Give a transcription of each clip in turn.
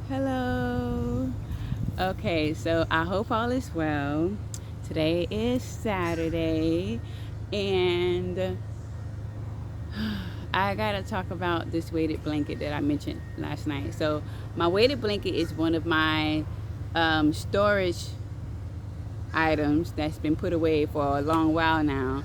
Hello. Okay, so I hope all is well. Today is Saturday, and I gotta talk about this weighted blanket that I mentioned last night. So, my weighted blanket is one of my storage items that's been put away for a long while now.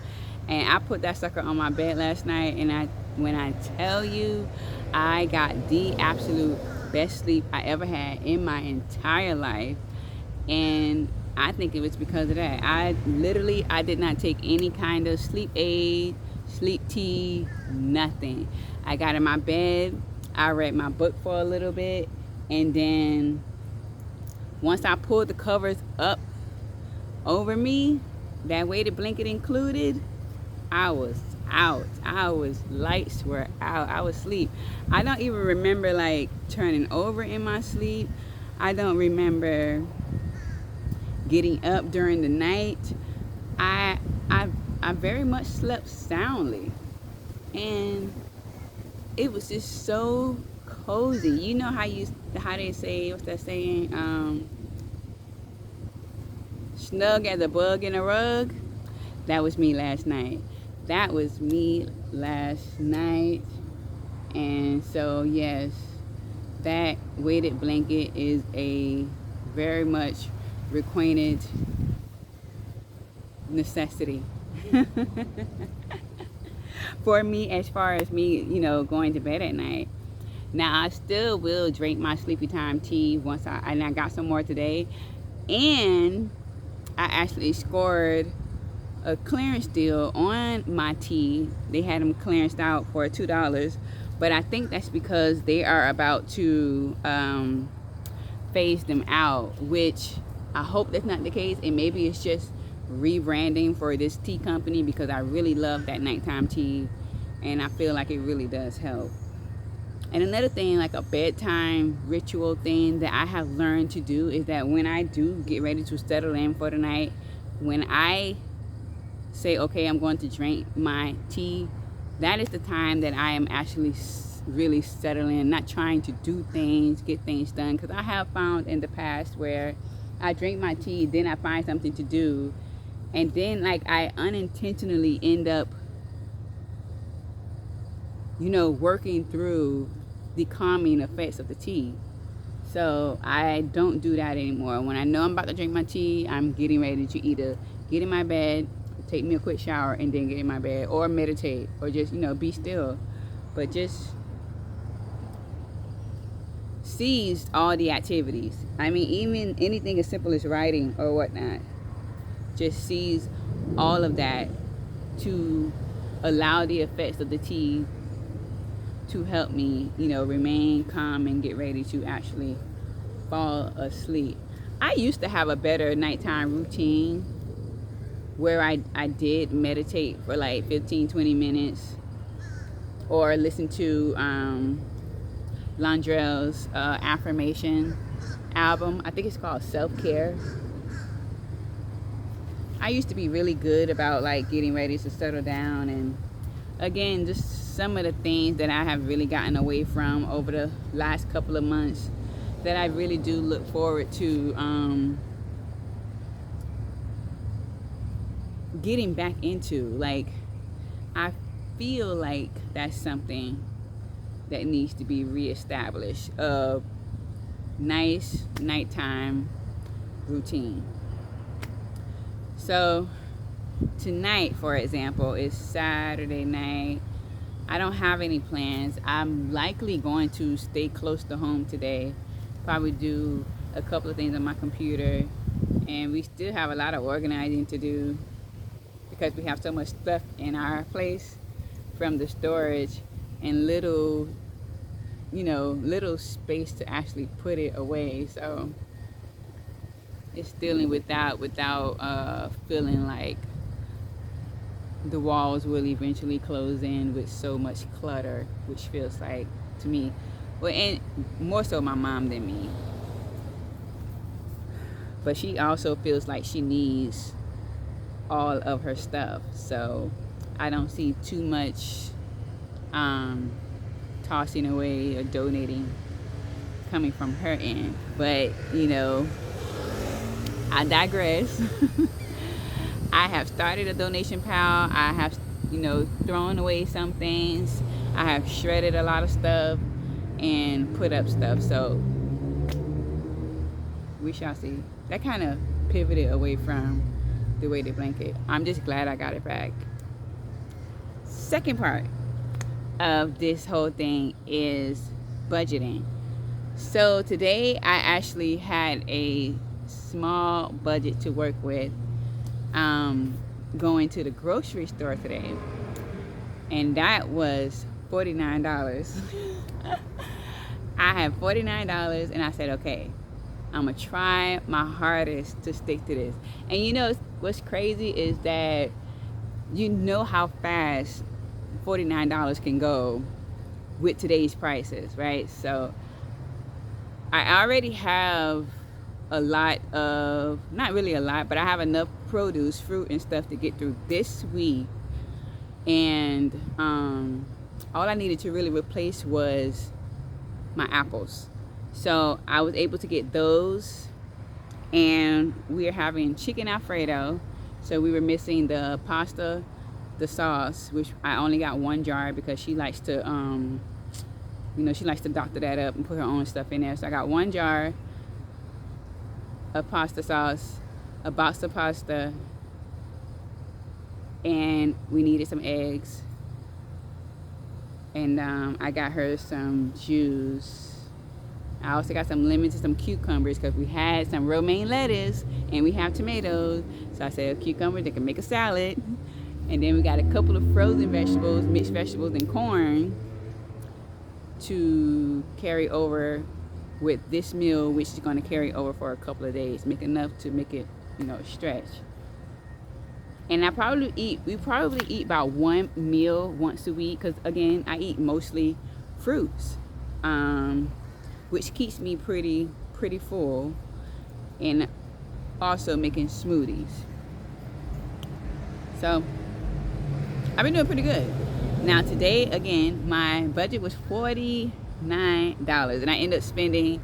And I put that sucker on my bed last night, and when I tell you, I got the absolute best sleep I ever had in my entire life. And I think it was because of that. I did not take any kind of sleep aid, sleep tea, nothing. I got in my bed, I read my book for a little bit, and then once I pulled the covers up over me, that weighted blanket included, I was out. Lights were out. I was asleep. I don't even remember like turning over in my sleep. I don't remember getting up during the night. I I I very much slept soundly, and it was just so cozy. You know how they say, what's that saying? Snug as a bug in a rug. That was me last night. That was me last night. And so, yes, that weighted blanket is a very much requainted necessity for me, as far as me, going to bed at night. Now, I still will drink my sleepy time tea and I got some more today. And I actually scored a clearance deal on my tea. They had them clearanced out for $2, but I think that's because they are about to phase them out, which I hope that's not the case, and maybe it's just rebranding for this tea company, because I really love that nighttime tea, and I feel like it really does help. And another thing, like a bedtime ritual thing that I have learned to do, is that when I do get ready to settle in for the night, when I say, okay, I'm going to drink my tea, that is the time that I am actually really settling, not trying to do things, get things done. Because I have found in the past where I drink my tea, then I find something to do, and then like I unintentionally end up, working through the calming effects of the tea. So I don't do that anymore. When I know I'm about to drink my tea, I'm getting ready to either get in my bed, take me a quick shower, and then get in my bed, or meditate, or just, be still. But just seize all the activities. I mean, even anything as simple as writing or whatnot. Just seize all of that to allow the effects of the tea to help me, remain calm and get ready to actually fall asleep. I used to have a better nighttime routine where I did meditate for like 15, 20 minutes, or listen to Londrell's affirmation album. I think it's called Self-Care. I used to be really good about like getting ready to settle down, and again, just some of the things that I have really gotten away from over the last couple of months that I really do look forward to getting back into. Like, I feel like that's something that needs to be reestablished. A nice nighttime routine. So tonight, for example, is Saturday night. I don't have any plans. I'm likely going to stay close to home today. Probably do a couple of things on my computer. And we still have a lot of organizing to do, because we have so much stuff in our place from the storage, and little space to actually put it away. So it's dealing with that without feeling like the walls will eventually close in with so much clutter, which feels like, to me, well, and more so my mom than me, but she also feels like she needs all of her stuff. So I don't see too much tossing away or donating coming from her end. But, you know, I digress. I have started a donation pile. I have, you know, thrown away some things. I have shredded a lot of stuff and put up stuff. So we shall see. That kind of pivoted away from the weighted blanket. I'm just glad I got it back. Second part of this whole thing is budgeting. So today I actually had a small budget to work with, going to the grocery store today, and that was $49. I had $49 and I said, okay, I'm gonna try my hardest to stick to this. And you know what's crazy is that you know how fast $49 can go with today's prices, right? So I already have a lot of, not really a lot, but I have enough produce, fruit and stuff to get through this week. And all I needed to really replace was my apples. So I was able to get those, and we are having chicken Alfredo. So we were missing the pasta, the sauce, which I only got one jar because she likes to, you know, she likes to doctor that up and put her own stuff in there. So I got one jar of pasta sauce, a box of pasta, and we needed some eggs. And I got her some juice. I also got some lemons and some cucumbers because we had some romaine lettuce and we have tomatoes. So I said cucumbers, they can make a salad. And then we got a couple of frozen vegetables, mixed vegetables and corn to carry over with this meal, which is going to carry over for a couple of days. Make enough to make it, you know, stretch. And we probably eat about one meal once a week because, again, I eat mostly fruits. Which keeps me pretty full, and also making smoothies. So I've been doing pretty good. Now today, again, my budget was $49, and I ended up spending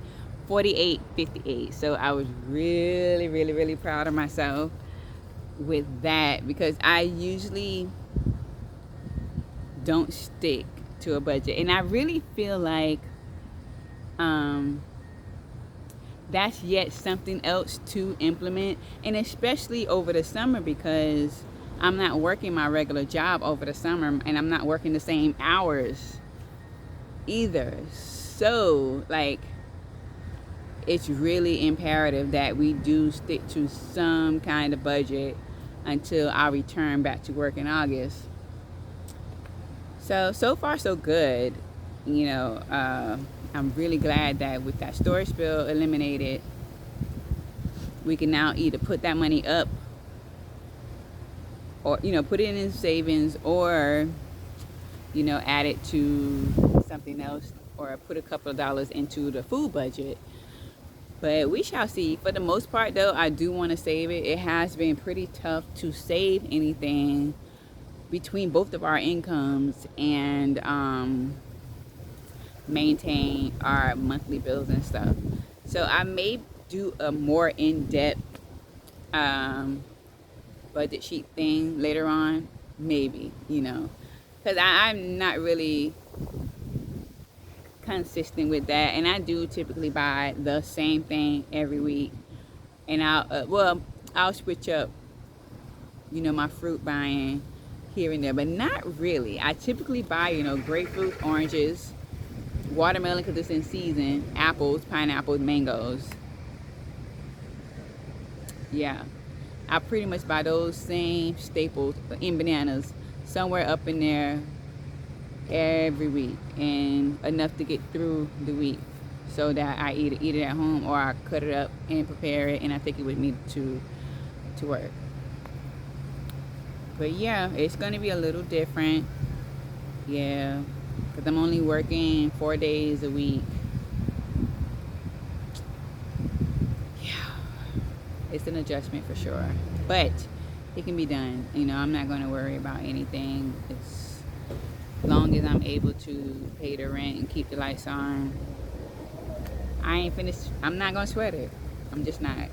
$48.58. So I was really proud of myself with that, because I usually don't stick to a budget, and I really feel like that's yet something else to implement, and especially over the summer, because I'm not working my regular job over the summer, and I'm not working the same hours either. So like, it's really imperative that we do stick to some kind of budget until I return back to work in August. So far so good. You know, I'm really glad that with that storage bill eliminated, we can now either put that money up, or, you know, put it in savings, or, you know, add it to something else, or put a couple of dollars into the food budget. But we shall see. For the most part though, I do want to save it. It has been pretty tough to save anything between both of our incomes and maintain our monthly bills and stuff. So I may do a more in-depth budget sheet thing later on, maybe, you know, because I'm not really consistent with that, and I do typically buy the same thing every week, and I'll switch up, you know, my fruit buying here and there, but not really. I typically buy, you know, grapefruit, oranges, watermelon because it's in season, apples, pineapples, mangoes. Yeah, I pretty much buy those same staples in bananas, somewhere up in there every week, and enough to get through the week, so that I either eat it at home or I cut it up and prepare it and I take it with me to work. But yeah, it's gonna be a little different. Yeah, because I'm only working 4 days a week. Yeah, it's an adjustment for sure, but it can be done. You know, I'm not going to worry about anything as long as I'm able to pay the rent and keep the lights on. I ain't finished. I'm not gonna sweat it. I'm just not.